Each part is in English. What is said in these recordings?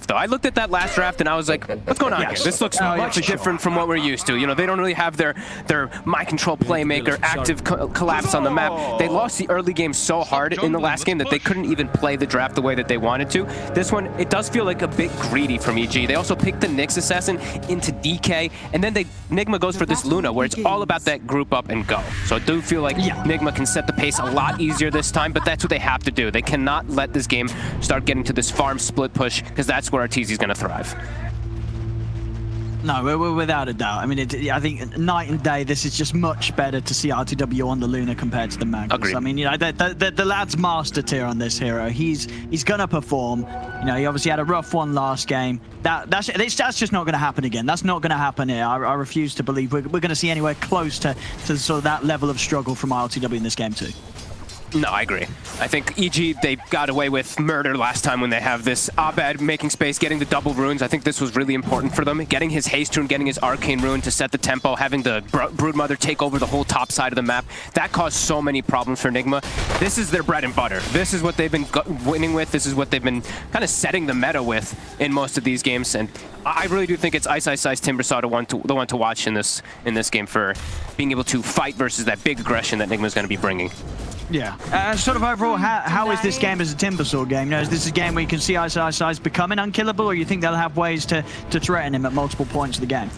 draft, though. I looked at that last draft and I was like, what's going on here? This looks much different from what we're used to. You know, they don't really have their mind control playmaker, active collapse on the map. They lost the early game so hard in the last game that they couldn't even play the draft the way that they wanted to. This one, it does feel like a bit greedy from EG. They also picked the Nyx assassin into DK, and then Nigma goes for this Luna, where it's all about that group up and go. So I do feel like Nigma can set the pace a lot easier this time, but that's what they have to do. They cannot let this game start getting to this farm split push, because that's where Arteezy is going to thrive. No, without a doubt. I mean, I think night and day, this is just much better to see RTW on the Luna compared to the Magnus. Agreed. I mean, you know, the lad's master tier on this hero. He's gonna perform. You know, he obviously had a rough one last game. That's just not gonna happen again. That's not gonna happen here. I refuse to believe we're gonna see anywhere close to sort of that level of struggle from RTW in this game too. No, I agree. I think EG, they got away with murder last time when they have this Abed making space, getting the double runes. I think this was really important for them. Getting his haste rune, getting his arcane rune to set the tempo, having the Broodmother take over the whole top side of the map. That caused so many problems for Nigma. This is their bread and butter. This is what they've been winning with. This is what they've been kind of setting the meta with in most of these games. And I really do think it's Ice Timbersaw the one to watch in this game for being able to fight versus that big aggression that Nigma's going to be bringing. Yeah. Sort of overall, how is this game as a Timbersaw game? You know, is this a game where you can see Ice becoming unkillable, or you think they'll have ways to threaten him at multiple points of the game?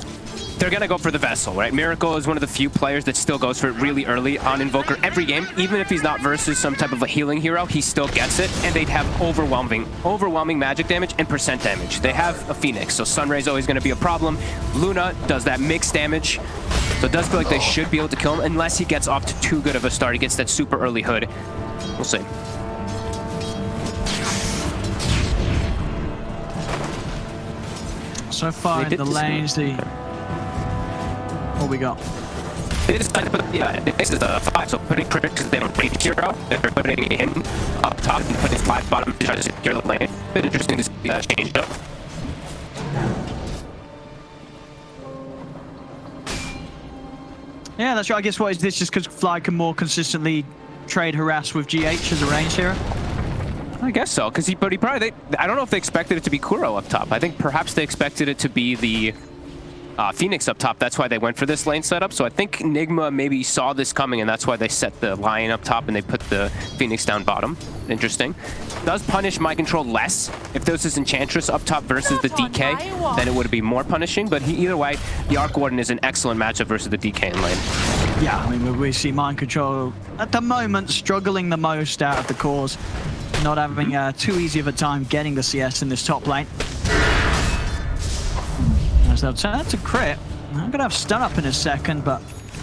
They're going to go for the Vessel, right? Miracle is one of the few players that still goes for it really early on Invoker every game. Even if he's not versus some type of a healing hero, he still gets it, and they'd have overwhelming magic damage and percent damage. They have a Phoenix, so Sunray's always going to be a problem. Luna does that mixed damage, so it does feel like they should be able to kill him unless he gets off to too good of a start. He gets that super early hood. We'll see. So far in the lanes, what we got? They decided to put, this is a 5, so putting critics because they don't range hero. They're putting him up top and putting 5 bottom to try to secure the lane. Bit interesting to see that change up. Yeah, that's right. I guess what is this just because Fly can more consistently trade harass with GH as a range hero? I guess so, because I don't know if they expected it to be Kuro up top. I think perhaps they expected it to be the Phoenix up top. That's why they went for this lane setup. So I think Nigma maybe saw this coming, and that's why they set the Lion up top and they put the Phoenix down bottom. Interesting. Does punish mind control less. If this is Enchantress up top versus the DK, then it would be more punishing. But either way, the Arc Warden is an excellent matchup versus the DK in lane. Yeah, I mean, we see mind control at the moment struggling the most out of the cores. Not having too easy of a time getting the CS in this top lane. As they'll turn to crit. I'm gonna have stun up in a second, but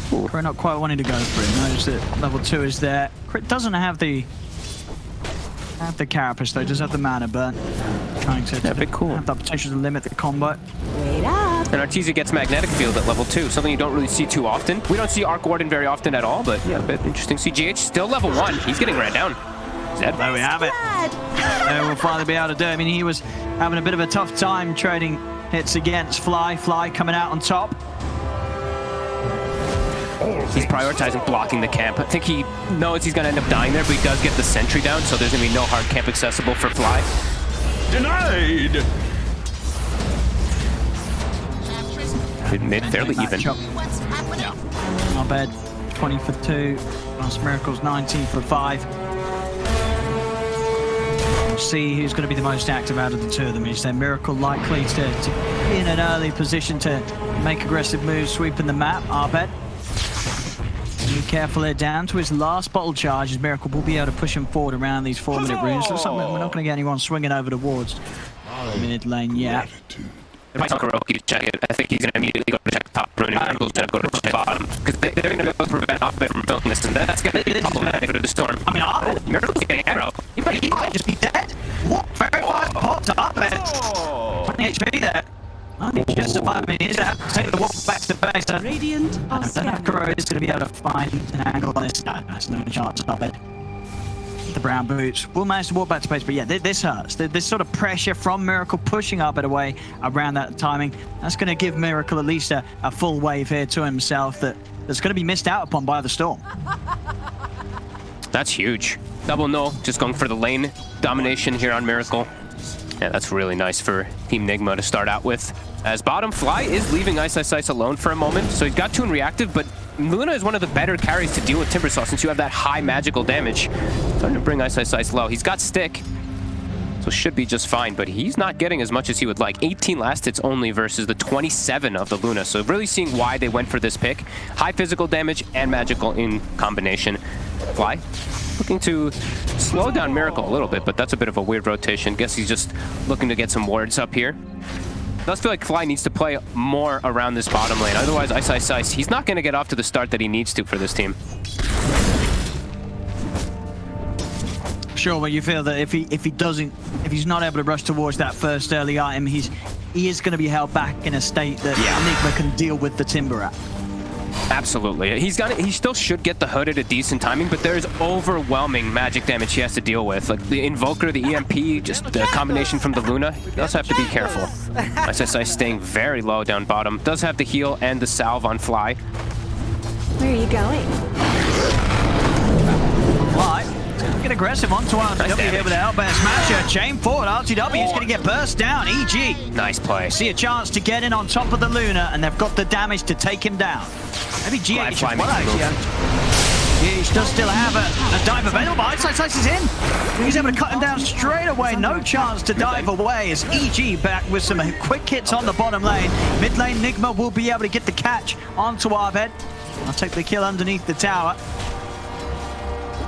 crit not quite wanting to go for it. Notice that level 2 is there. Crit doesn't have the carapace though, does have the mana burn. Trying to have that potential to limit the combo. Wait up. And Arteezy gets magnetic field at level 2, something you don't really see too often. We don't see Arc Warden very often at all, but yeah, a bit interesting. CGH still level 1. He's getting ran down. There we have it. There we'll finally be able to do it. I mean, he was having a bit of a tough time trading hits against Fly. Fly coming out on top. He's prioritizing blocking the camp. I think he knows he's going to end up dying there, but he does get the sentry down, so there's going to be no hard camp accessible for Fly. Denied! Mid fairly even. Yeah. Not bad. 20 for 2. Last Miracle's 19 for 5. We'll see who's going to be the most active out of the two of them. Is there Miracle likely to be in an early position to make aggressive moves, sweeping the map? Arbed. Be careful here, down to his last bottle charge. As Miracle will be able to push him forward around these 4-minute runes. Looks like we're not going to get anyone swinging over towards mid lane yet. There might not Kuroki to check it. I think he's going to immediately go to check top rune, and Miracle's going to go to check bottom. Because they're going to go prevent Arbed from building this, and that's going to be problematic for the Storm. I mean, Arbed, Miracle's getting aggro. He might just be dead. What? Very wide pot to Arbed. 20 HP there. I think he just survived. I mean, he's going to take the walk back to the base. Radiant I don't know if Kuro is going to be able to find an angle on this. No, there's no chance of Arbed. The brown boots will manage to walk back to base, but yeah, this hurts. This sort of pressure from Miracle pushing Arbed away around that timing, that's going to give Miracle at least a full wave here to himself that's going to be missed out upon by the Storm. That's huge. Double no, just going for the lane domination here on Miracle. Yeah, that's really nice for Team Nigma to start out with. As bottom, Fly is leaving Ice Ice Ice alone for a moment, so he's got Toon reactive, but Luna is one of the better carries to deal with Timbersaw since you have that high magical damage. Starting to bring Ice Ice Ice low. He's got Stick, so should be just fine, but he's not getting as much as he would like. 18 last hits only versus the 27 of the Luna, so really seeing why they went for this pick. High physical damage and magical in combination. Fly looking to slow down Miracle a little bit, but that's a bit of a weird rotation. Guess he's just looking to get some wards up here. Does feel like Fly needs to play more around this bottom lane. Otherwise, Ice Ice Ice, he's not going to get off to the start that he needs to for this team. Sure, but you feel that if he's not able to rush towards that first early item, he is going to be held back in a state that Nigma can deal with the Timber at. Absolutely. He still should get the hood at a decent timing, but there's overwhelming magic damage he has to deal with. Like the Invoker, the EMP, just the combination from the Luna. You also have to be careful. SSI staying very low down bottom. Does have the heal and the salve on Fly. Where are you going? Fly. Get aggressive onto RTW here with the Outburst Smasher. Chain forward, RTW is going to get burst down. EG. Nice play. See a chance to get in on top of the Luna, and they've got the damage to take him down. Maybe GH as well, actually. GH does still have a dive available. Ice Ice Ice is in. He's able to cut him down straight away. No chance to dive away as EG back with some quick hits on the bottom lane. Mid lane, Nigma will be able to get the catch onto Arbed. I'll take the kill underneath the tower.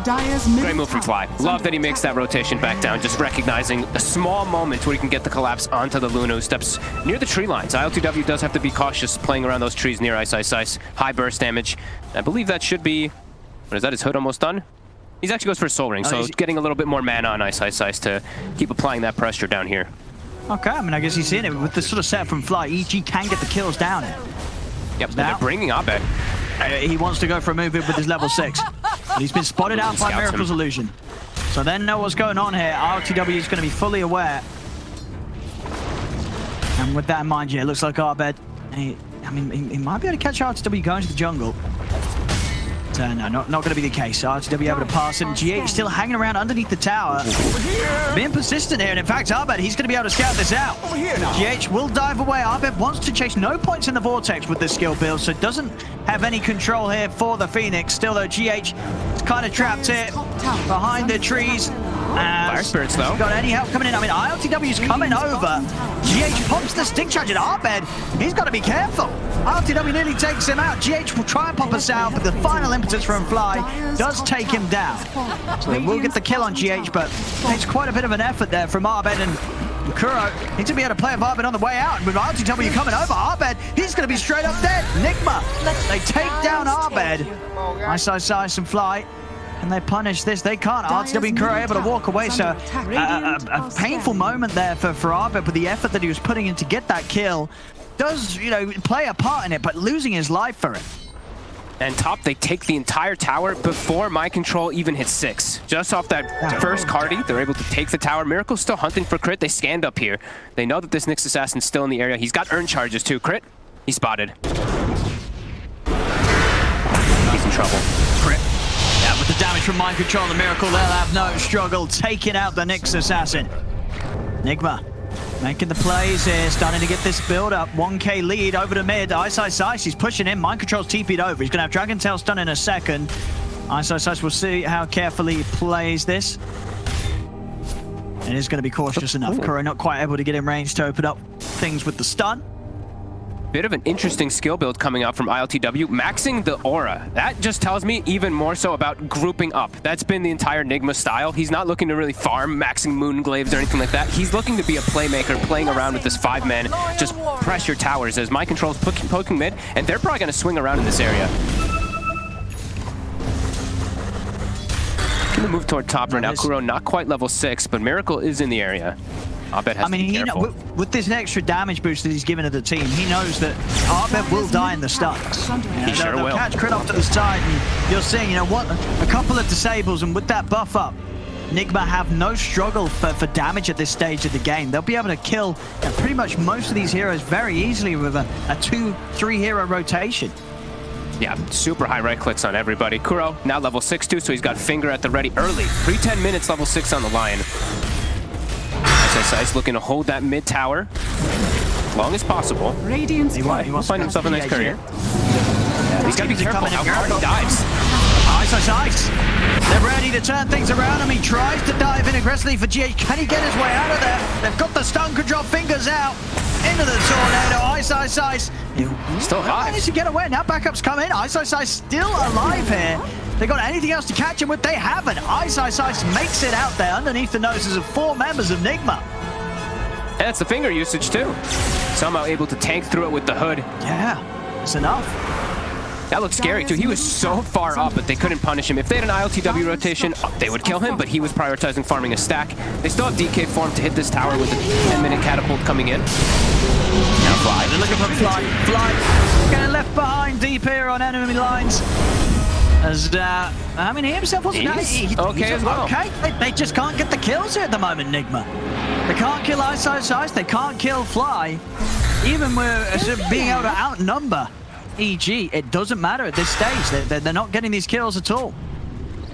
Great move from Fly. Love that he makes that rotation back down, just recognizing a small moment where he can get the collapse onto the Luna, who steps near the tree lines. IL2W does have to be cautious playing around those trees near Ice Ice Ice. High burst damage. I believe that should be... What is that? His hood almost done? He actually goes for a Soul Ring, so getting a little bit more mana on Ice Ice Ice to keep applying that pressure down here. Okay, I mean, I guess he's seeing it. With the sort of set from Fly, EG can get the kills down here. Yep, they're bringing Abed. He wants to go for a move in with his level 6. But he's been spotted out by Miracle's illusion. So they know what's going on here. RTW is going to be fully aware. And with that in mind, yeah, it looks like Arbed, he might be able to catch RTW going to the jungle. No, not going to be the case. RTW able to pass him. GH still hanging around underneath the tower. Being persistent here, and in fact, Arbed, he's going to be able to scout this out. GH will dive away. Arbed wants to chase no points in the Vortex with this skill build, so doesn't have any control here for the Phoenix. Still, though, GH is kind of trapped here behind the trees. Fire Spirits, though. Got any help coming in? I mean, ILTW's coming over. GH pops the stick charge at Arbed. He's got to be careful. ILTW nearly takes him out. GH will try and pop us out, but the final impetus from Fly does take him down. So they will get the kill on GH, but it's quite a bit of an effort there from Arbed and Kuro. Needs to be able to play with Arbed on the way out. And with ILTW coming over, Arbed, he's going to be straight up dead. Nigma, they take down Arbed. Ice Ice Ice and Fly. And they punish this. They can't. RTW and Kuro able to walk away. So a painful moment there for Arbed with the effort that he was putting in to get that kill. Does, play a part in it, but losing his life for it. And top, they take the entire tower before My Control even hits 6. Just off that first Cardi, they're able to take the tower. Miracle's still hunting for crit. They scanned up here. They know that this Nyx Assassin's still in the area. He's got Urn Charges too. Crit, he's spotted. He's in trouble. Crit. Yeah, with the damage from Mind Control, the Miracle, they'll have no struggle taking out the Nyx Assassin. Nigma making the plays here, starting to get this build up. 1k lead over to mid. Ice Ice Ice, he's pushing in. Mind Control's TP'd over. He's going to have Dragon Tail stun in a second. Ice Ice Ice, we'll see how carefully he plays this. It is going to be cautious enough. Kuro not quite able to get in range to open up things with the stun. Bit of an interesting skill build coming out from ILTW, maxing the aura. That just tells me even more so about grouping up. That's been the entire Nigma style. He's not looking to really farm, maxing Moonglaves or anything like that. He's looking to be a playmaker, playing around with this 5-man, just pressure towers as My Control's poking mid, and they're probably going to swing around in this area. Gonna move toward top right now. Kuro not quite level 6, but Miracle is in the area. Abed has to be careful. With this extra damage boost that he's given to the team, he knows that Abed will die in the stuns. He sure will. Catch crit off to the side, and you're seeing, what, a couple of disables, and with that buff up, Nigma have no struggle for damage at this stage of the game. They'll be able to kill pretty much most of these heroes very easily with a 2-3 hero rotation. Yeah, super high right clicks on everybody. Kuro now level 6 too, so he's got Finger at the ready early. Pre 10 minutes, level 6 on the line. Ice looking to hold that mid tower as long as possible. Radiant's He wants Find to himself a nice courier. He's got to be Teams are careful coming in. how hard he dives. Ice. They're ready to turn things around him. He tries to dive in aggressively for GH. Can he get his way out of there? They've got the stun control fingers out. Into the tornado. Ice. Still alive. Managed to get away. Now backup's come in. Ice still alive here. They got anything else to catch him with? They haven't. Ice makes it out there underneath the noses of 4 members of Nigma. And it's the finger usage too. Somehow able to tank through it with the hood. Yeah, it's enough. That looks scary too. He was so far up, but they couldn't punish him. If they had an ILTW rotation, they would kill him, but he was prioritizing farming a stack. They still have DK form to hit this tower with a 10-minute catapult coming in. Now Fly. They're looking for Fly. Getting left behind deep here on enemy lines. As, I mean, he himself wasn't... He's okay as well. Okay, they just can't get the kills here at the moment, Nigma. They can't kill Ice. They can't kill Fly. Even with being able to outnumber EG, it doesn't matter at this stage. They're not getting these kills at all.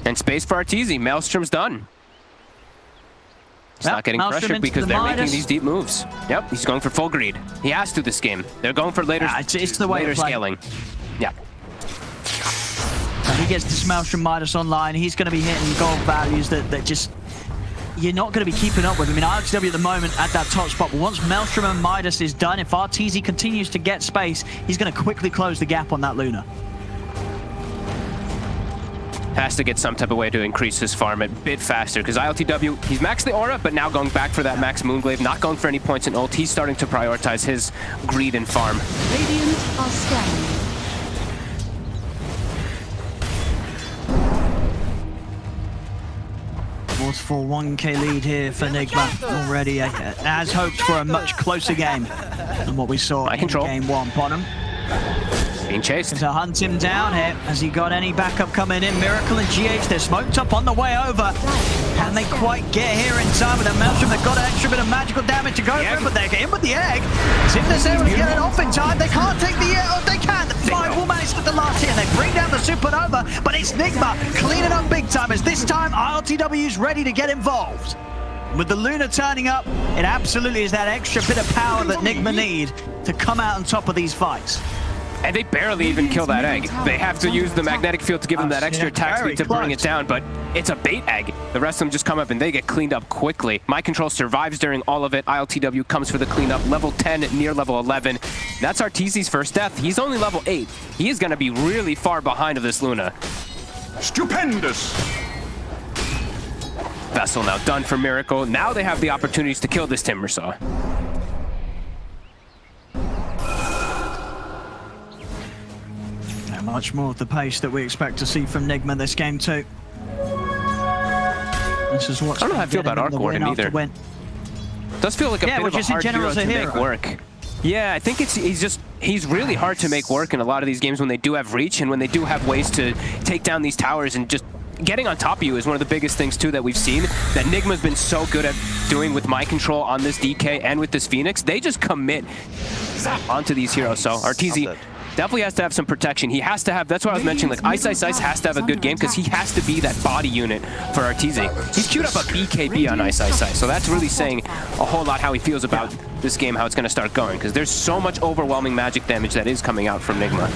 And space for Arteezy. Maelstrom's done. He's not getting pressured because they're making these deep moves. Yep, he's going for full greed. He has to this game. They're going for later, it's the way later scaling. Yeah. He gets this Maelstrom Midas online. He's going to be hitting gold values that just... You're not going to be keeping up with. I mean, ILTW at the moment at that top spot, but once Maelstrom and Midas is done, if Arteezy continues to get space, he's going to quickly close the gap on that Luna. Has to get some type of way to increase his farm a bit faster, because ILTW, he's maxed the aura, but now going back for that max Moonglaive, not going for any points in ult. He's starting to prioritize his greed and farm. Radiant are scanning. Waterfall 1k lead here for Nigma already, as hoped for a much closer game than what we saw in game 1. Bottom being chased. to hunt him down here. Has he got any backup coming in? Miracle and GH, they're smoked up on the way over. Can they quite get here in time with a Maelstrom? They've got an extra bit of magical damage to go through, but they're in with the egg. See if they're able to get it off in time. They can't take the egg. Oh, they can. The 5 will manage to get the last hit. They bring down the Supernova, but it's Nigma cleaning up big time, as this time ILTW's ready to get involved. With the Luna turning up, it absolutely is that extra bit of power that Nigma need to come out on top of these fights. And they barely even kill that egg. They have to use the magnetic field to give them that extra attack speed to bring it down, but it's a bait egg. The rest of them just come up and they get cleaned up quickly. My Control survives during all of it. ILTW comes for the cleanup. Level 10, near level 11. That's Arteezy's first death. He's only level 8. He is going to be really far behind of this Luna. Stupendous! Vessel now done for Miracle. Now they have the opportunities to kill this Timbersaw. Much more of the pace that we expect to see from Nigma this game too. This is what's I don't know how I feel about Arc Warden either. Does feel like a bit of a hard hero to make work. Yeah, I think he's really hard to make work in a lot of these games when they do have reach and when they do have ways to take down these towers, and just getting on top of you is one of the biggest things too that we've seen that Nigma's been so good at doing with My Control on this DK and with this Phoenix. They just commit onto these heroes. So Arteezy definitely has to have some protection. He has to have, that's what I was mentioning, like Ice has to have a good game because he has to be that body unit for Arteezy. He's queued up a BKB on Ice, so that's really saying a whole lot how he feels about this game, how it's going to start going, because there's so much overwhelming magic damage that is coming out from Nigma.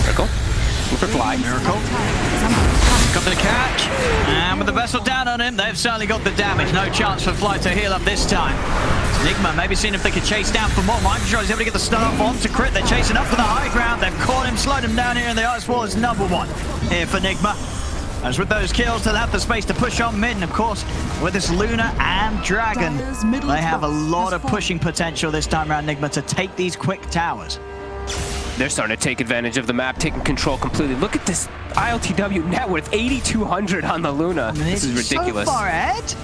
Miracle. Looking for Fly. Miracle. Got the catch, and with the vessel down on him, they've certainly got the damage. No chance for Fly to heal up this time. Nigma maybe seeing if they could chase down for more. My Control is able to get the stun off onto Crit. They're chasing up for the high ground. They've caught him, slowed him down here, and the Ice Wall is number 1 here for Nigma. As with those kills, they'll have the space to push on mid, and of course, with this Luna and Dragon, they have a lot of pushing potential this time around, Nigma, to take these quick towers. They're starting to take advantage of the map, taking control completely. Look at this ILTW net worth 8,200 on the Luna. This is ridiculous. So far ahead.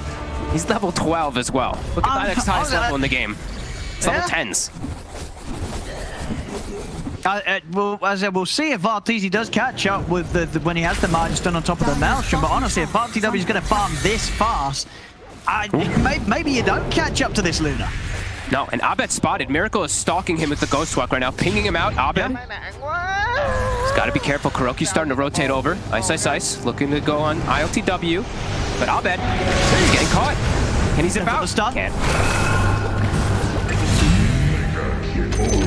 He's level 12 as well. Look at that next highest level in the game. It's level 10s. We'll see if Arteezy does catch up with when he has the Midas done on top of the Maelstrom, but honestly, if ILTW is going to farm this fast, maybe you don't catch up to this Luna. No, and Abed spotted. Miracle is stalking him with the Ghost Walk right now, pinging him out. Abed. He's got to be careful. Kuroki's starting to rotate over. Ice, looking to go on ILTW. But Abed, he's getting caught. Can he zip out? Can't.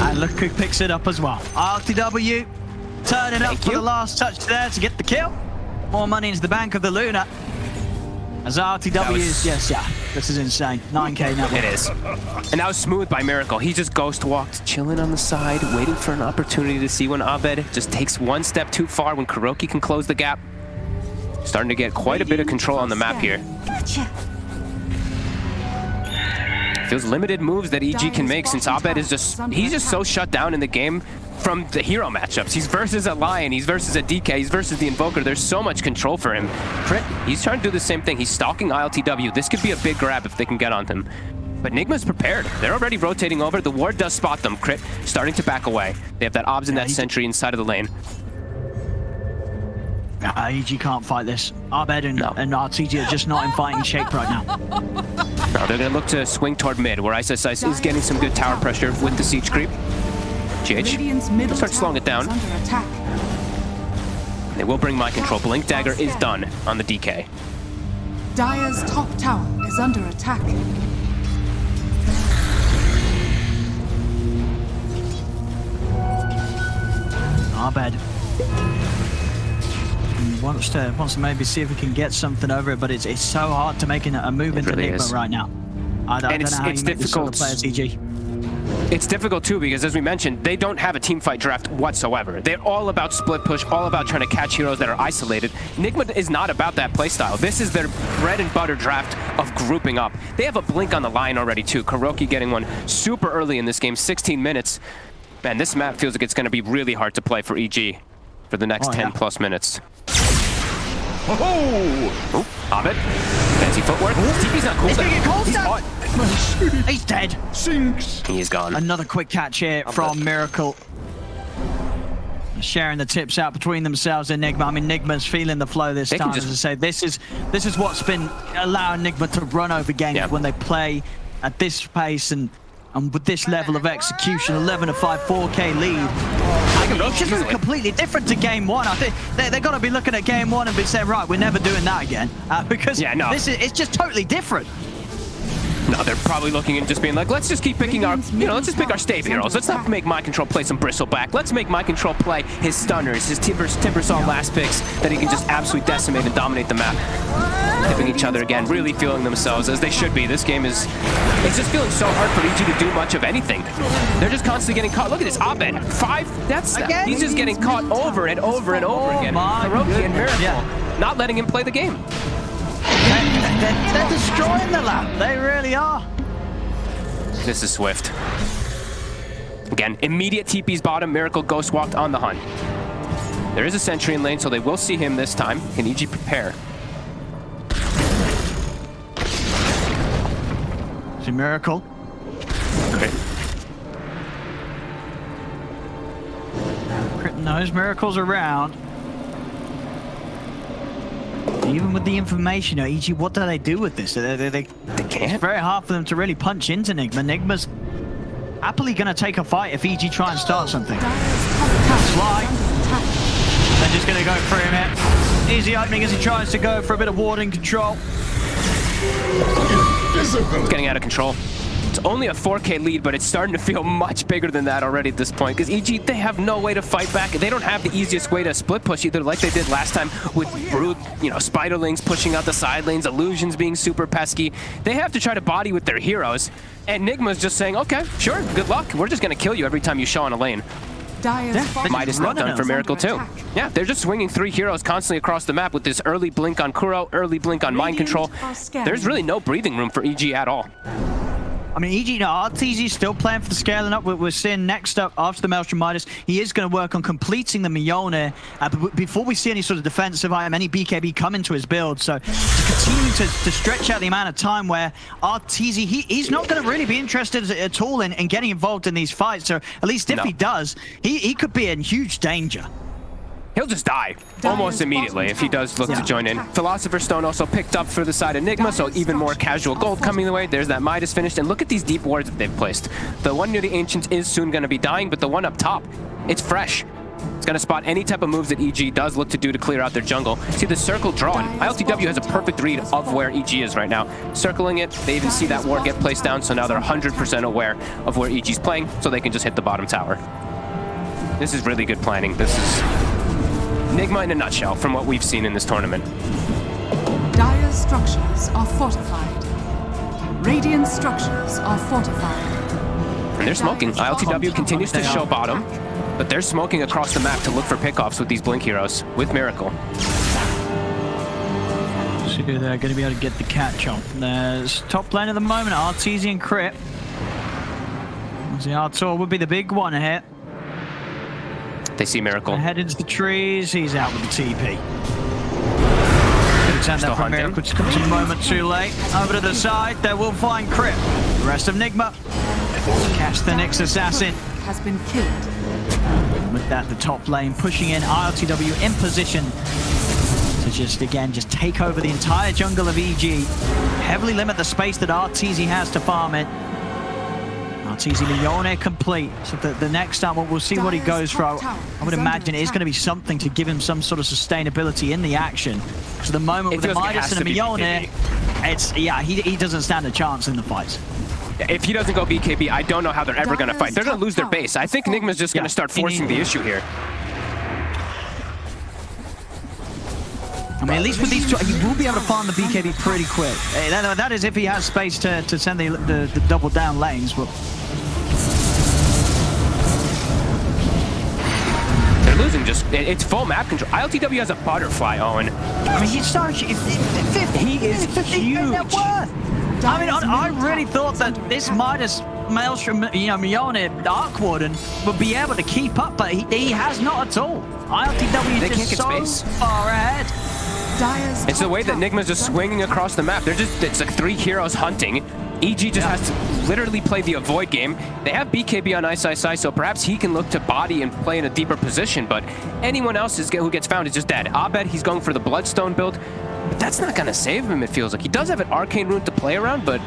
And look who picks it up as well. RTW turning up for the last touch there to get the kill. More money into the bank of the Luna. As RTW is, yes, yeah, this is insane. 9K now. It is. And that was smooth by Miracle. He just ghost walked, chilling on the side, waiting for an opportunity to see when Abed just takes one step too far, when Kuroki can close the gap. Starting to get quite a bit of control on the map here. Gotcha. Feels limited moves that EG can make since Abed is he's just so shut down in the game from the hero matchups. He's versus a Lion, he's versus a DK, he's versus the Invoker. There's so much control for him. Crit, he's trying to do the same thing. He's stalking ILTW. This could be a big grab if they can get on him. But Nigma's prepared. They're already rotating over. The ward does spot them. Crit starting to back away. They have that obs and that sentry inside of the lane. EG can't fight this. Abed and RTG are just not in fighting shape right now. No, they're going to look to swing toward mid, where Ice is getting some good tower pressure with the siege creep. GH, start slowing it down. They will bring my control. Blink Dagger is done on the DK. Dire's top tower is under attack. Abed wants to maybe see if we can get something over it, but it's so hard to make a move into Nigma right now. I don't know how you make this sort of play as EG. It's difficult too because, as we mentioned, they don't have a teamfight draft whatsoever. They're all about split push, all about trying to catch heroes that are isolated. Nigma is not about that playstyle. This is their bread and butter draft of grouping up. They have a blink on the line already too. Kuroki getting one super early in this game, 16 minutes. Man, this map feels like it's going to be really hard to play for EG for the next 10 plus minutes. Oh, Abed. Fancy footwork. TP's not cool. He's dead. Sinks. He is gone. Another quick catch here from Miracle. Sharing the tips out between themselves and Nigma. I mean, Nigma's feeling the flow this time. As I say, this is what's been allowing Nigma to run over games when they play at this pace and with this level of execution. 11-5, 4K lead. It's just completely different to game one. I think they're going to be looking at game one and be saying, right, we're never doing that again. Because it's just totally different. No, they're probably looking and just being like, let's just keep picking our, let's just pick our stable heroes. Let's not make My Control play some Bristleback. Let's make My Control play his stunners, his Timbersaw last picks that he can just absolutely decimate and dominate the map. Tipping each other again, really feeling themselves as they should be. This game is, it's just feeling so hard for EG to do much of anything. They're just constantly getting caught. Look at this, Abed, 5, he's just getting caught over and over and over again. Kuroki and Miracle, not letting him play the game. They're destroying the lap. They really are. This is Swift. Again, immediate TP's bottom. Miracle ghost walked on the hunt. There is a sentry in lane, so they will see him this time. Can EG prepare? See Miracle. Okay. Crit knows Miracle's around. Even with the information, EG, what do they do with this? They can't. It's very hard for them to really punch into Nigma. Nigma's happily going to take a fight if EG try and start something. Sly. They're just going to go for him here. Easy opening as he tries to go for a bit of warding control. It's getting out of control. It's only a 4K lead, but it's starting to feel much bigger than that already at this point, because EG, they have no way to fight back. They don't have the easiest way to split push either, like they did last time with Brood, Spiderlings pushing out the side lanes, Illusions being super pesky. They have to try to body with their heroes, and Nigma's just saying, okay, sure, good luck. We're just going to kill you every time you show on a lane. Midas not done for Miracle too. Yeah, they're just swinging 3 heroes constantly across the map with this early blink on Kuro, early blink on Mind Control. There's really no breathing room for EG at all. I mean, EG, RTZ still playing for the scaling up. We're seeing next up after the Maelstrom Midas, he is going to work on completing the Mjolnir before we see any sort of defensive item, any BKB come into his build. So continuing to stretch out the amount of time where RTZ, he's not going to really be interested at all in getting involved in these fights. So at least if he does, he could be in huge danger. He'll just die almost immediately if he does look to join in. Philosopher's Stone also picked up for the side of Nigma, so even more casual gold coming the way. There's that Midas finished, and look at these deep wards that they've placed. The one near the Ancients is soon going to be dying, but the one up top, it's fresh. It's going to spot any type of moves that EG does look to do to clear out their jungle. See the circle drawn. ILTW has a perfect read of where EG is right now. Circling it, they even see that ward get placed down, so now they're 100% aware of where EG's playing, so they can just hit the bottom tower. This is really good planning. This is Nigma in a nutshell from what we've seen in this tournament. Dire's structures are fortified. Radiant structures are fortified. And they're smoking. ILTW continues to show bottom, but they're smoking across the map to look for pickoffs with these Blink heroes, with Miracle. So they're going to be able to get the catch on. There's top lane at the moment, Arteezy and Crit. The Artur would be the big one here. They see Miracle. Head into the trees, he's out with the TP. Could've sent that from Miracle, just comes a moment too late. Over to the side, they will find Crit. The rest of Nigma. Catch the next assassin. Has been killed. With that, the top lane pushing in, ILTW in position to just take over the entire jungle of EG. Heavily limit the space that Arteezy has to farm it. Arteezy Leone complete. So the next time we'll see what he goes for. I would imagine it is going to be something to give him some sort of sustainability in the action. So the moment with the Midas and the Leone, he doesn't stand a chance in the fights. If he doesn't go BKB, I don't know how they're ever going to fight. They're going to lose their base. I think Nigma's just going to start forcing the issue here. I mean, at least with these two, he will be able to farm the BKB pretty quick. That is if he has space to send the double down lanes. But they're losing just, it's full map control. ILTW has a butterfly, Owen. I mean, he's starting, he is huge. I mean, I really thought that this Midas Maelstrom, Mione, Dark Warden would be able to keep up, but he has not at all. ILTW is just so far ahead. It's the way that Nigma's just swinging across the map. It's like 3 heroes hunting. EG just has to literally play the avoid game. They have BKB on Ice, so perhaps he can look to body and play in a deeper position, but anyone else who gets found is just dead. Abed, he's going for the Bloodstone build, but that's not going to save him, it feels like. He does have an Arcane Rune to play around, but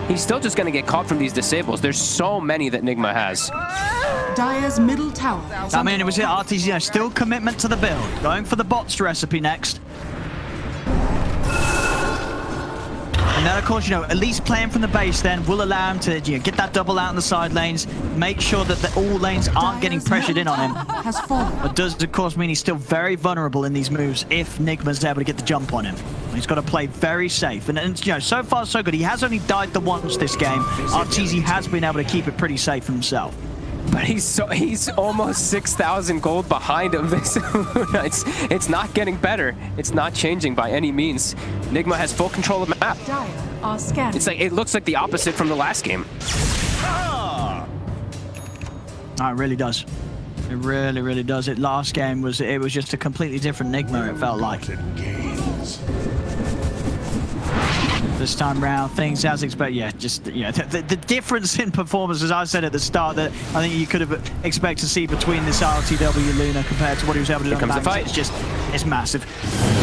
he's still just going to get caught from these disables. There's so many that Nigma has. Dire's middle tower. I mean, it was Arteezy, still commitment to the build. Going for the bots recipe next. And then, of course, at least playing from the base then will allow him to get that double out in the side lanes, make sure that all lanes aren't getting pressured in on him. But does, of course, mean he's still very vulnerable in these moves if Nigma's able to get the jump on him. He's got to play very safe. And so far, so good. He has only died the once this game. Arteezy has been able to keep it pretty safe for himself. But he's almost 6,000 gold behind him. It's not getting better. It's not changing by any means. Nigma has full control of the map. It's like, it looks like the opposite from the last game. Oh, it really does. It really, really does. Last game was just a completely different Nigma, it felt like. This time round, things as expected. The difference in performance, as I said at the start, that I think you could have expected to see between this ILTW Luna compared to what he was able to do on the back. It's massive.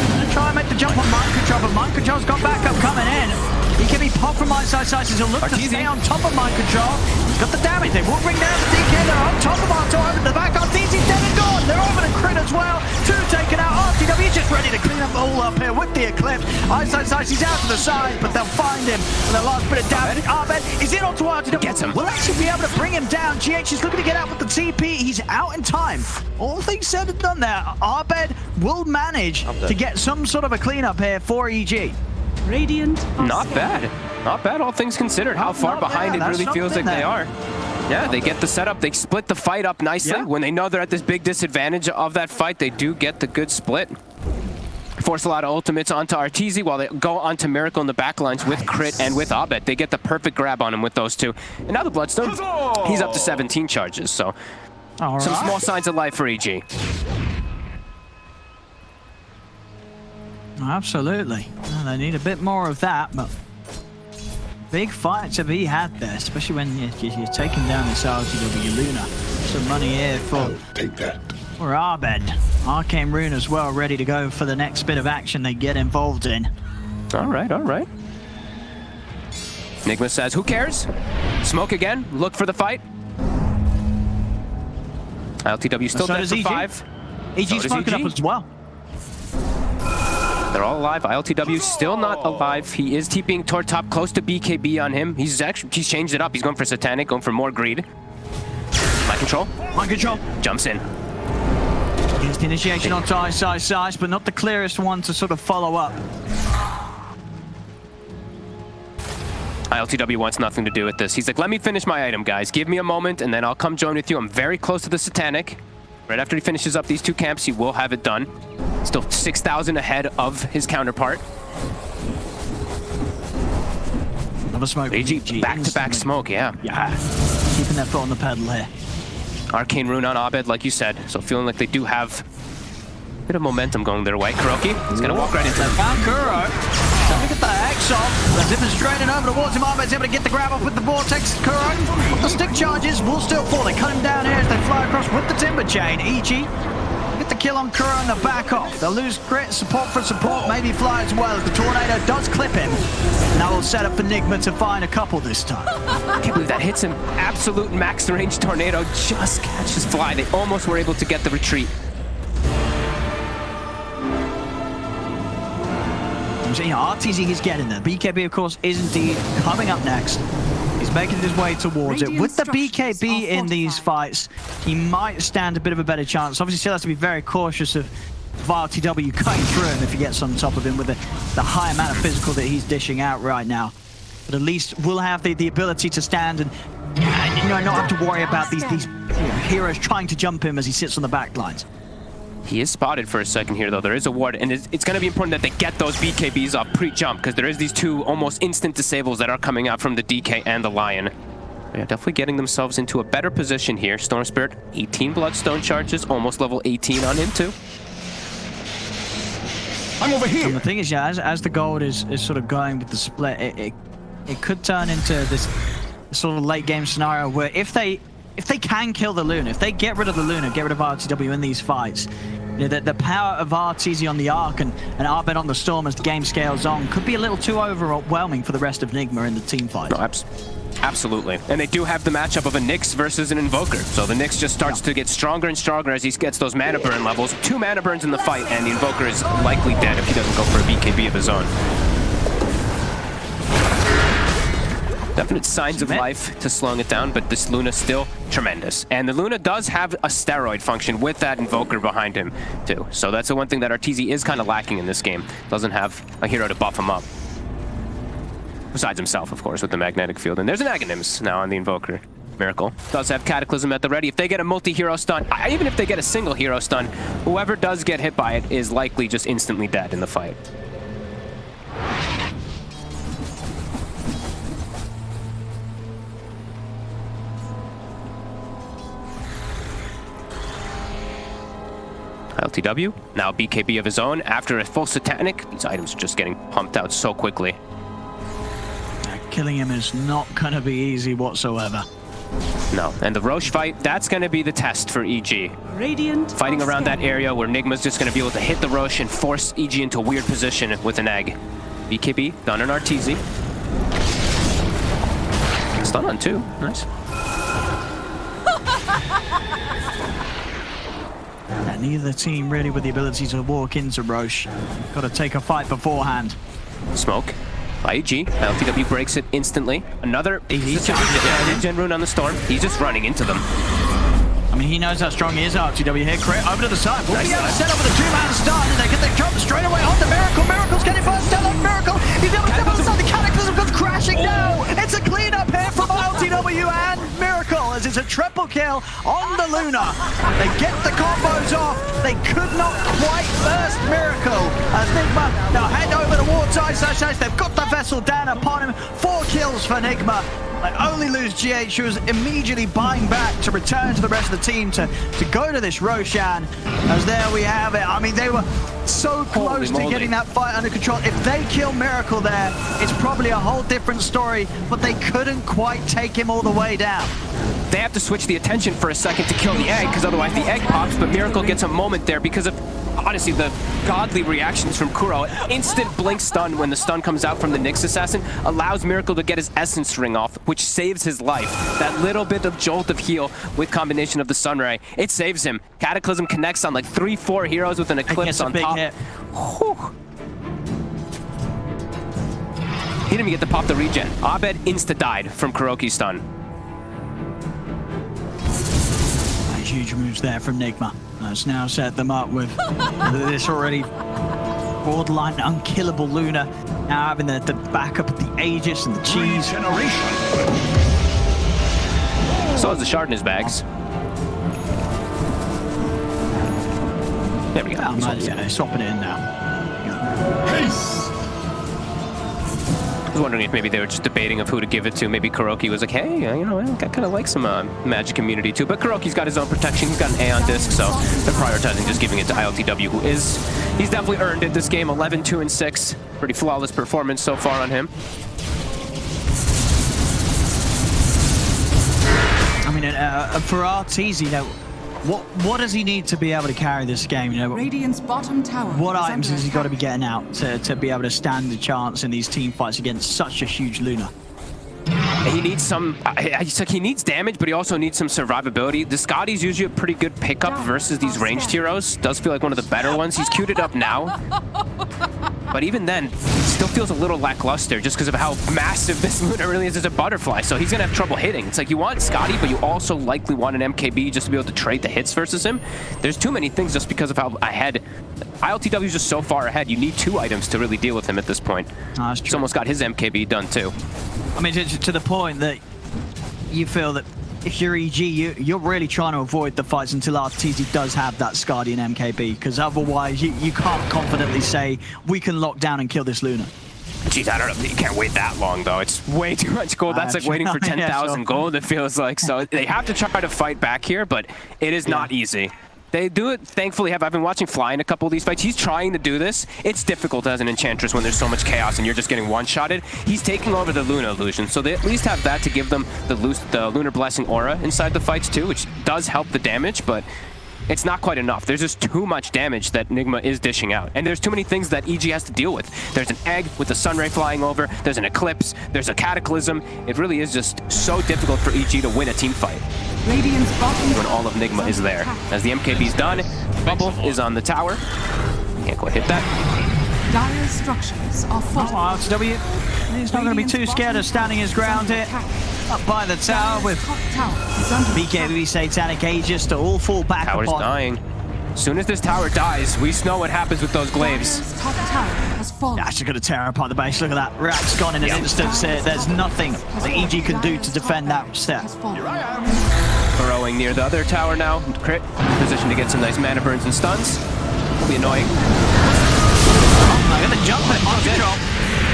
Gonna try and make the jump on Mind Control, but Mind Control's got backup coming in. He can be popped from outside sides. He'll look to stay on top of Mind Control. He's got the damage. They will bring down the DK. They're on top of Artur over to the back. Arteezy's dead and gone. They're over to Crit as well. 2 taken out. RTW just ready to clean up all up here with the Eclipse. Eyesight, he's out to the side, but they'll find him with the last bit of damage. Abed is in onto RTW. Gets him. We'll actually be able to bring him down. GH is looking to get out with the TP. He's out in time. All things said and done there. Abed will manage to get some sort of a cleanup here for EG. Radiant. Not bad. Not bad, all things considered. How far behind it really feels like they are. Yeah, they get the setup. They split the fight up nicely. Yeah. When they know they're at this big disadvantage of that fight, they do get the good split. Force a lot of ultimates onto Arteezy while they go onto Miracle in the backlines with Crit and with Abed. They get the perfect grab on him with those two. And now the Bloodstone, he's up to 17 charges. So some small signs of life for EG. Absolutely. Well, they need a bit more of that, but big fight to be had there, especially when you're taking down this ILTW Luna. Some money here for Abed. Arcane Rune as well, ready to go for the next bit of action they get involved in. All right, all right. Nigma says, who cares? Smoke again, look for the fight. LTW still So dead does for EG. 5. EG's smoking up as well. They're all alive. ILTW still not alive. He is TPing toward top, close to BKB on him. He's changed it up. He's going for Satanic, going for more greed. Mind control. Mind control. Jumps in. Here's the initiation on Ice, but not the clearest one to sort of follow up. ILTW wants nothing to do with this. He's like, let me finish my item, guys. Give me a moment, and then I'll come join with you. I'm very close to the Satanic. Right after he finishes up these 2 camps, he will have it done. Still 6,000 ahead of his counterpart. Another smoke. EG, back-to-back smoke, yeah. Yeah, keeping their foot on the pedal here. Arcane Rune on Abed, like you said. So feeling like they do have a bit of momentum going their way. Kuroki, he's going to walk right into him. Found Kuro. Trying to get the X off. They're zipping straight in over towards him. Abed's able to get the grab off with the Vortex. Kuro, the stick charges will still fall. They cut him down here as they fly across with the Timber Chain. EG get the kill on Kuro and the back off. They'll lose crit, support for support, maybe fly as well. The Tornado does clip him. Now we'll set up for Nigma to find a couple this time. I can't believe that hits him. Absolute max range Tornado just catches Fly. They almost were able to get the retreat. You know, RTZ is getting there. BKB, of course, is indeed coming up next. He's making his way towards it. With the BKB in these fights, he might stand a bit of a better chance. Obviously, still has to be very cautious of RTW cutting through him if he gets on top of him with the high amount of physical that he's dishing out right now. But at least we'll have the ability to stand and you know, not have to worry about these heroes trying to jump him as he sits on the back lines. He is spotted for a second here, though. There is a ward, and it's going to be important that they get those BKBs off pre-jump, because there is these 2 almost instant disables that are coming out from the DK and the Lion. Yeah, definitely getting themselves into a better position here. Storm Spirit, 18 Bloodstone charges, almost level 18 on him, too. I'm over here. And the thing is, yeah, as the gold is sort of going with the split, it could turn into this sort of late game scenario where if they can kill the Luna, if they get rid of the Luna, get rid of RTW in these fights, you know, the power of RTZ on the Arc and Abed on the Storm as the game scales on could be a little too overwhelming for the rest of Nigma in the team fight. No, absolutely. And they do have the matchup of a Nyx versus an Invoker. So the Nyx just starts to get stronger and stronger as he gets those mana burn levels. 2 mana burns in the fight, and the Invoker is likely dead if he doesn't go for a BKB of his own. Definite signs of life to slowing it down, but this Luna still tremendous. And the Luna does have a steroid function with that Invoker behind him, too. So that's the one thing that RTZ is kind of lacking in this game. Doesn't have a hero to buff him up. Besides himself, of course, with the magnetic field. And there's an Aghanim's now on the Invoker. Miracle does have Cataclysm at the ready. If they get a multi-hero stun, even if they get a single hero stun, whoever does get hit by it is likely just instantly dead in the fight. LTW, now BKB of his own. After a full Satanic, these items are just getting pumped out so quickly. Killing him is not going to be easy whatsoever. No, and the Roche fight, that's going to be the test for EG. Radiant Fighting around that area where Nigma's just going to be able to hit the Roche and force EG into a weird position with an egg. BKB, done on RTZ. Stun on 2, nice. Neither team really with the ability to walk into Roche. Got to take a fight beforehand. Smoke by EG. LTW breaks it instantly. Another Gen Rune on the Storm. He's just running into them. I mean, he knows how strong he is, RTW here. Crit over to the side. Will be able to set up with a 2-man stun. They get the jump straight away on the Miracle. Miracle's getting first down on Miracle. He's able to step on the side. The Cataclysm comes crashing down. It's a cleanup here from LTW and Miracle as it's a triple kill on the Luna. They get the combos off. They could not quite burst Miracle as Nigma now head over towards Ice. They've got the vessel down upon him. 4 kills for Nigma. They only lose GH, who is immediately buying back to return to the rest of the team to go to this Roshan. As there we have it. I mean, they were so close to getting that fight under control. If they kill Miracle there, it's probably a whole different story, but they couldn't quite take him all the way down. They have to switch the attention for a second to kill the egg, because otherwise the egg pops, but Miracle gets a moment there because of honestly, the godly reactions from Kuro. Instant blink stun when the stun comes out from the Nyx assassin allows Miracle to get his essence ring off, which saves his life. That little bit of jolt of heal with combination of the Sunray, it saves him. Cataclysm connects on like 3-4 heroes with an Eclipse on top. Whew. He didn't even get to pop the regen. Abed insta-died from Kuroki's stun. Huge moves there from Nigma. That's now set them up with this already borderline unkillable Luna. Now having the backup of the Aegis and the cheese. So has the shard in his bags. There we go. Yeah, swapping it in now. Haste! I was wondering if maybe they were just debating of who to give it to. Maybe Kuroki was like, hey, you know, I kind of like some magic immunity too. But Kuroki's got his own protection. He's got an Aeon disc, so they're prioritizing just giving it to ILTW, who he's definitely earned it this game. 11, 2, and 6. Pretty flawless performance so far on him. I mean, for Arteezy, you know, what does he need to be able to carry this game? You know, Radiant's bottom tower. What items has he got to be getting out to be able to stand a chance in these team fights against such a huge Luna? He needs some, he needs damage, but he also needs some survivability. The Scotty's usually a pretty good pickup versus these ranged heroes. Does feel like one of the better ones. He's queued it up now. But even then, it still feels a little lackluster just because of how massive this Luna really is as a butterfly. So he's going to have trouble hitting. It's like you want Scotty, but you also likely want an MKB just to be able to trade the hits versus him. There's too many things just because of how ahead. ILTW is just so far ahead. You need 2 items to really deal with him at this point. Oh, that's true. He's almost got his MKB done too. I mean, to the point that you feel that if you're EG, you're really trying to avoid the fights until Arteezy does have that Skadi and MKB, because otherwise you can't confidently say, we can lock down and kill this Luna. Jeez, I don't know. You can't wait that long, though. It's way too much gold. That's like waiting for 10,000 gold, it feels like. So they have to try to fight back here, but it is not easy. They do it, thankfully. I've been watching Fly in a couple of these fights. He's trying to do this. It's difficult as an Enchantress when there's so much chaos and you're just getting one-shotted. He's taking over the Luna illusion, so they at least have that to give them the Lunar Blessing aura inside the fights too, which does help the damage, but it's not quite enough. There's just too much damage that Nigma is dishing out. And there's too many things that EG has to deal with. There's an egg with the Sunray flying over. There's an Eclipse. There's a Cataclysm. It really is just so difficult for EG to win a team fight Radiant's bottom when all of Nigma is there. As the MKB's done, Bubble is on the tower. Can't quite hit that. Dire structures are fortified. RTW, he's not going to be too scared of standing his ground here. Up by the tower with BKB Satanic Aegis to all fall back Tower's upon. dying. As soon as this tower dies, we know what happens with those glaives. That's just going to tear apart the base. Look at that. Rack's gone in an instant. There's nothing that EG can do to defend that step. Burrowing near the other tower now. Crit. Position to get some nice mana burns and stuns. Will be annoying. Oh, got the jump and monster drop.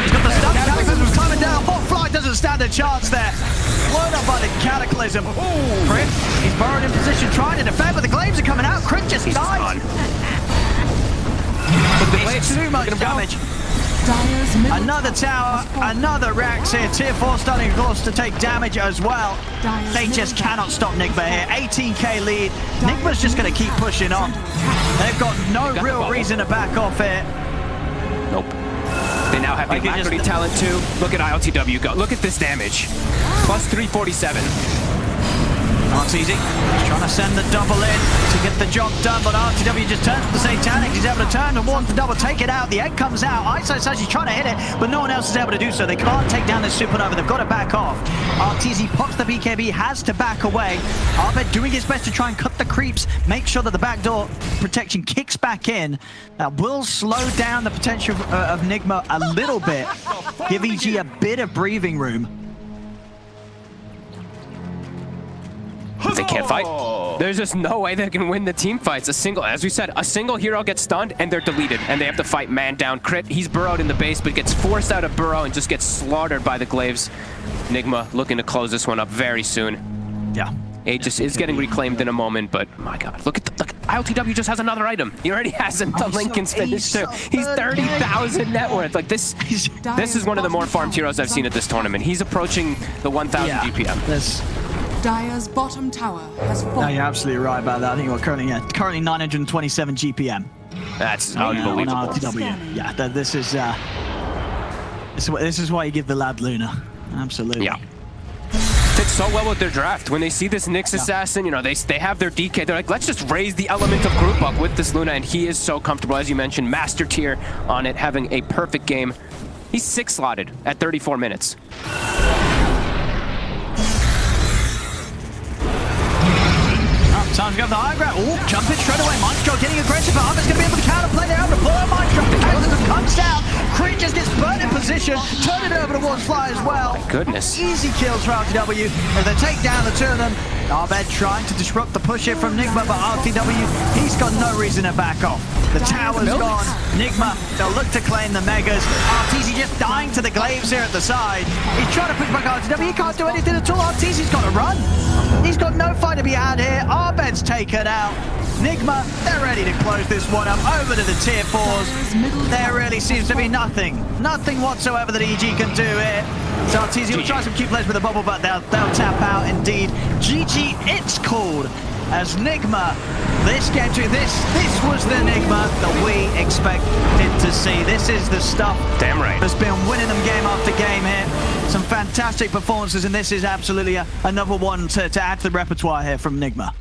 He's got the stun. Cataclysm's climbing down. Botfly doesn't stand a chance there. Blown up by the Cataclysm. Crit. He's burrowed in position, trying to defend, but the glaives are coming out. Crit just died. It's too much damage. Another tower, another Rax here. Tier 4 starting, of course, to take damage as well. They just cannot stop Nigma here. 18k lead. Nigma's just going to keep pushing on. They've got no real reason to back off here. Nope. They now have the Alacrity talent too. Look at ILTW go. Look at this damage. Plus 347. Arteezy trying to send the double in to get the job done, but RTW just turns to the Satanic. He's able to turn towards the double, take it out. The egg comes out. ISO says he's trying to hit it, but no one else is able to do so. They can't take down this Supernova. They've got to back off. Arteezy pops the BKB, has to back away. Arbed doing his best to try and cut the creeps, make sure that the backdoor protection kicks back in. That will slow down the potential of Nigma a little bit, give EG a bit of breathing room. They can't fight. There's just no way they can win the team fights. As we said, a single hero gets stunned and they're deleted, and they have to fight man down. Crit, he's burrowed in the base, but gets forced out of burrow and just gets slaughtered by the glaives. Nigma looking to close this one up very soon. Yeah. Aegis is getting reclaimed in a moment, but my God, look ILTW just has another item. He already has the Lincoln's finish too. He's 30,000 net worth. Like this is one of the more farmed heroes I've seen at this tournament. He's approaching the 1,000 GPM. Dire's bottom tower has fallen. No, you're absolutely right about that. I think we're currently 927 GPM. That's On unbelievable. RTW. Yeah, this is why you give the lad Luna. Absolutely. Yeah. Fits so well with their draft. When they see this Nyx assassin, you know, they have their DK. They're like, let's just raise the element of group up with this Luna, and he is so comfortable, as you mentioned, master tier on it, having a perfect game. He's 6 slotted at 34 minutes. Time to go for the high ground. Oh, jumping straight away. Maestro getting aggressive. Armor's going to be able to counterplay there. Able to pull out Maestro. The Kaiser comes down. Creed just gets burnt in position. Turn it over towards Fly as well. My goodness. Easy kills for RTW as they take down the two of them. Arbed trying to disrupt the push here from Nigma, but RTW, he's got no reason to back off. The tower's gone. Nigma, they'll look to claim the Megas. RTZ just dying to the glaives here at the side. He's trying to push back RTW. He can't do anything at all. RTZ's got to run. He's got no fight to be had here. Arbed's taken out. Nigma, they're ready to close this one up. Over to the tier 4s. There really seems to be nothing whatsoever that EG can do here. So RTZ will try some key plays with the bubble, but they'll tap out indeed. GG, it's called as Nigma. This game, this was the Nigma that we expected to see. This is the stuff Damn right. that's been winning them game after game here. Some fantastic performances, and this is absolutely another one to add to the repertoire here from Nigma.